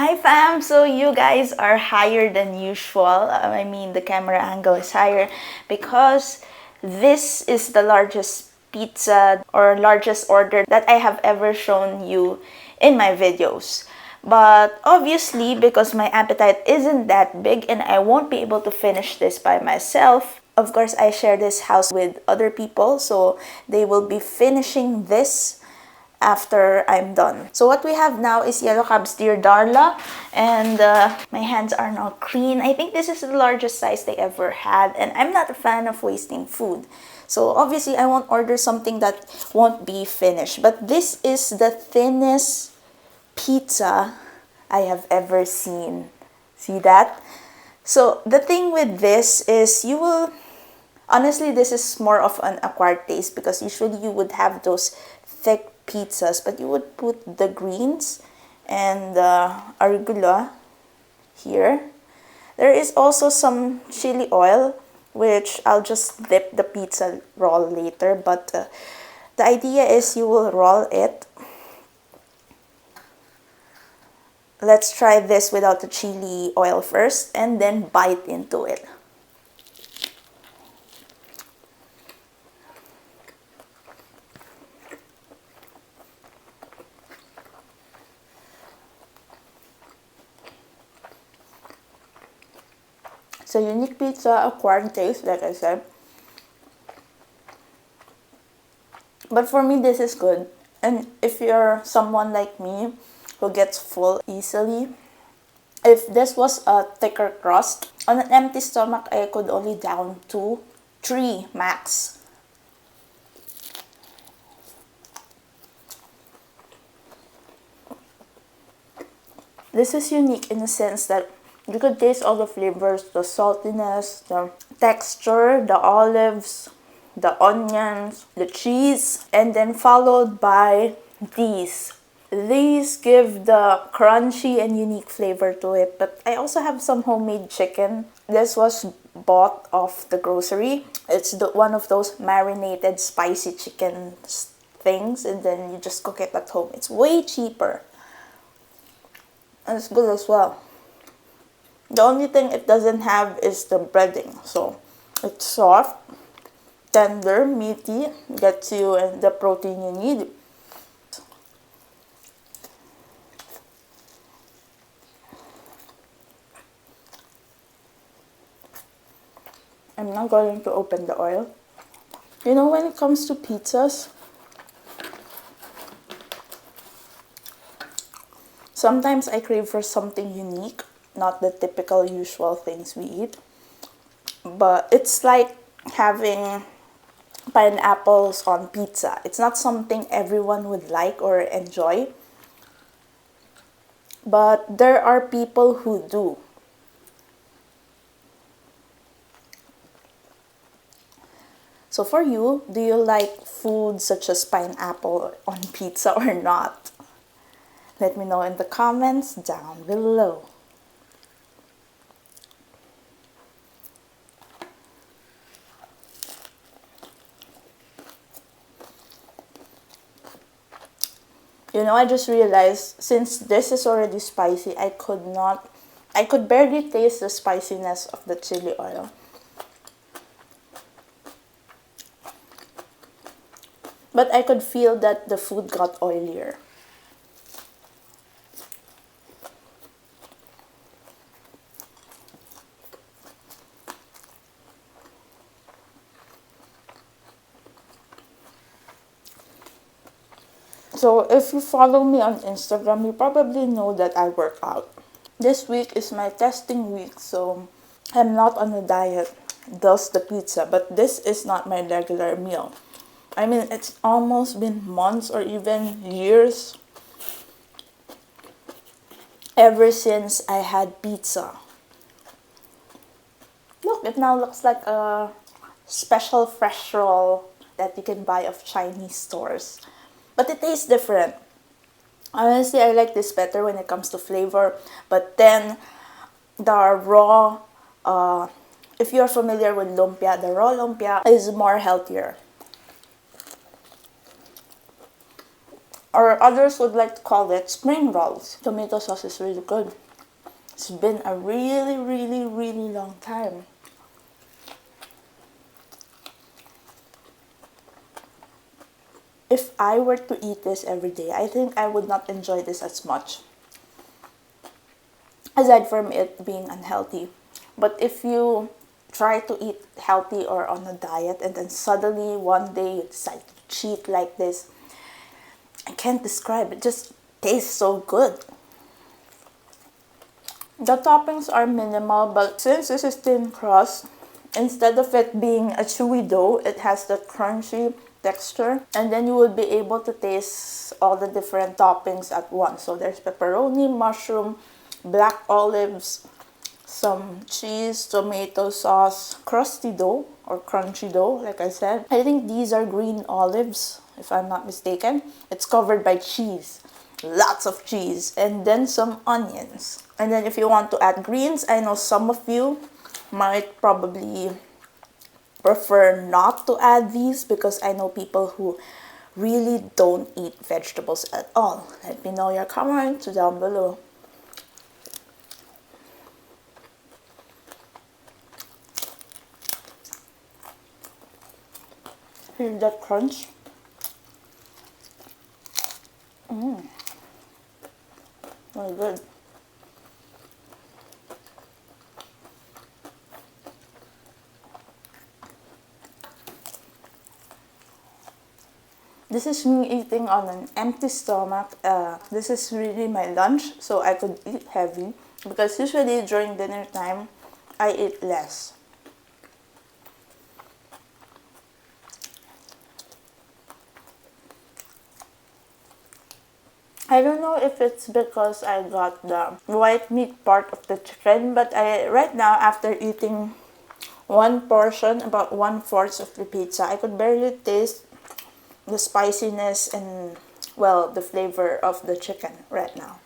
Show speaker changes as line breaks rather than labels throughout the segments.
Hi fam! So you guys are higher than usual. I mean the camera angle is higher because this is the largest pizza or largest order that I have ever shown you in my videos. But obviously because my appetite isn't that big and I won't be able to finish this by myself, of course I share this house with other people, so they will be finishing this after I'm done. So what we have now is yellow cabs dear Darla, and my hands are now clean. I think this is the largest size they ever had, and I'm not a fan of wasting food. So obviously I won't order something that won't be finished. But this is the thinnest pizza I have ever seen. See that? So the thing with this is you will, honestly, this is more of an acquired taste because usually you would have those thick pizzas, but you would put the greens and arugula here. There is also some chili oil, which I'll just dip the pizza roll later, but the idea is you will roll it. Let's try this without the chili oil first and then bite into it. So unique pizza, acquired taste, like I said. But for me, this is good. And if you're someone like me who gets full easily, if this was a thicker crust, on an empty stomach, I could only down 2, 3 max. This is unique in the sense that you could taste all the flavors, the saltiness, the texture, the olives, the onions, the cheese, and then followed by these. These give the crunchy and unique flavor to it, but I also have some homemade chicken. This was bought off the grocery. It's one of those marinated spicy chicken things, and then you just cook it at home. It's way cheaper. And it's good as well. The only thing it doesn't have is the breading. So it's soft, tender, meaty, gets you the protein you need. I'm not going to open the oil. You know, when it comes to pizzas, sometimes I crave for something unique, not the typical usual things we eat. But it's like having pineapples on pizza. It's not something everyone would like or enjoy. But there are people who do. So for you, do you like food such as pineapple on pizza or not? Let me know in the comments down below. You know, I just realized since this is already spicy, I could barely taste the spiciness of the chili oil. But I could feel that the food got oilier. So if you follow me on Instagram, you probably know that I work out. This week is my testing week, so I'm not on a diet, thus the pizza, but this is not my regular meal. I mean, it's almost been months or even years ever since I had pizza. Look, it now looks like a special fresh roll that you can buy of Chinese stores. But it tastes different. Honestly, I like this better when it comes to flavor. But then, the raw, if you're familiar with lumpia, the raw lumpia is more healthier. or others would like to call it spring rolls. Tomato sauce is really good. It's been a really, really, really long time. If I were to eat this every day, I think I would not enjoy this as much. Aside from it being unhealthy. But if you try to eat healthy or on a diet and then suddenly one day you decide to cheat like this, I can't describe it. It just tastes so good. The toppings are minimal, but since this is thin crust, instead of it being a chewy dough, it has that crunchy texture. And then you will be able to taste all the different toppings at once. So there's pepperoni, mushroom, black olives, some cheese, tomato sauce, crusty dough or crunchy dough, like I said. I think these are green olives, if I'm not mistaken. It's covered by cheese. Lots of cheese, and then some onions. And then if you want to add greens, I know some of you might probably prefer not to add these because I know people who really don't eat vegetables at all. Let me know your comments down below. Hear that crunch? Very good. This is me eating on an empty stomach. This is really my lunch, so I could eat heavy. Because usually during dinner time, I eat less. I don't know if it's because I got the white meat part of the chicken, but right now, after eating one portion, about 1/4 of the pizza, I could barely taste the spiciness and, well, the flavor of the chicken right now.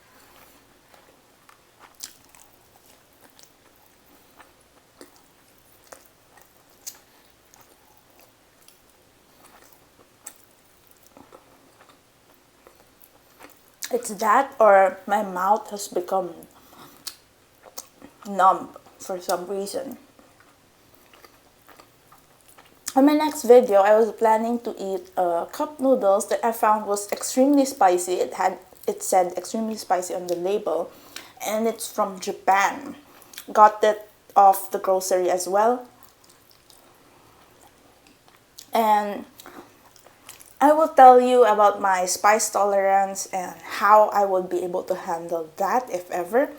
It's that, or my mouth has become numb for some reason. In my next video, I was planning to eat cup noodles that I found was extremely spicy. It said extremely spicy on the label, and it's from Japan. Got that off the grocery as well. And I will tell you about my spice tolerance and how I would be able to handle that if ever.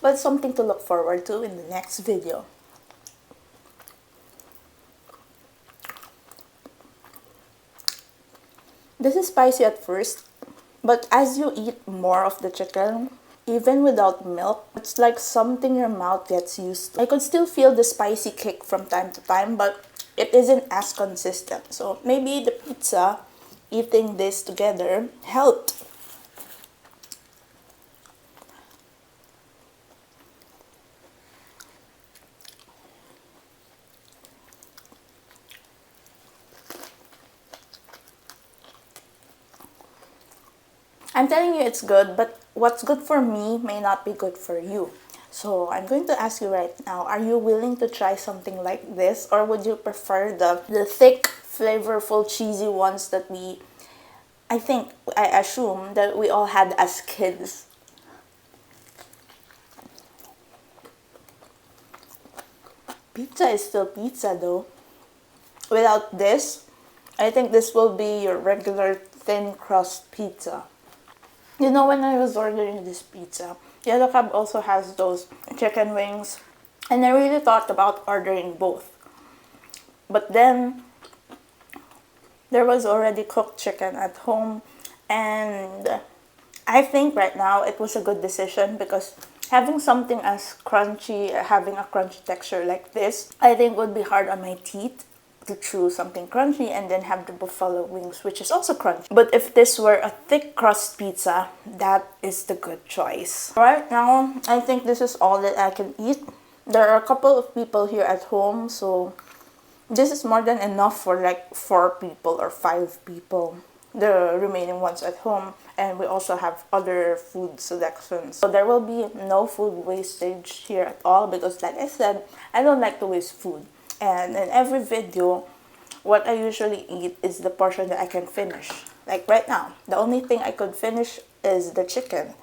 But something to look forward to in the next video. This is spicy at first, but as you eat more of the chicken, even without milk, it's like something your mouth gets used to. I could still feel the spicy kick from time to time, but it isn't as consistent. So maybe the pizza, eating this together, helped. I'm telling you it's good, but what's good for me may not be good for you. So I'm going to ask you right now, are you willing to try something like this? Or would you prefer the thick, flavorful, cheesy ones that I assume that we all had as kids? Pizza is still pizza though. Without this, I think this will be your regular thin crust pizza. You know, when I was ordering this pizza, Yellow Cab also has those chicken wings, and I really thought about ordering both. But then, there was already cooked chicken at home, and I think right now it was a good decision because having something as crunchy, having a crunchy texture like this, I think would be hard on my teeth to chew something crunchy and then have the buffalo wings, which is also crunchy. But if this were a thick crust pizza, that is the good choice. Right now, I think this is all that I can eat. There are a couple of people here at home, so This is more than enough for like 4 people or 5 people. The remaining ones at home, and we also have other food selections. So there will be no food wastage here at all because like I said, I don't like to waste food. And in every video, what I usually eat is the portion that I can finish. Like right now, the only thing I could finish is the chicken.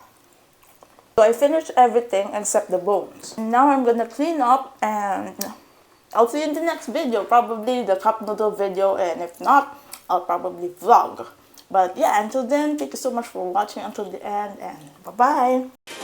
So I finished everything except the bones. Now I'm gonna clean up and I'll see you in the next video, probably the cup noodle video, and if not, I'll probably vlog. But yeah, until then, thank you so much for watching until the end, and bye-bye!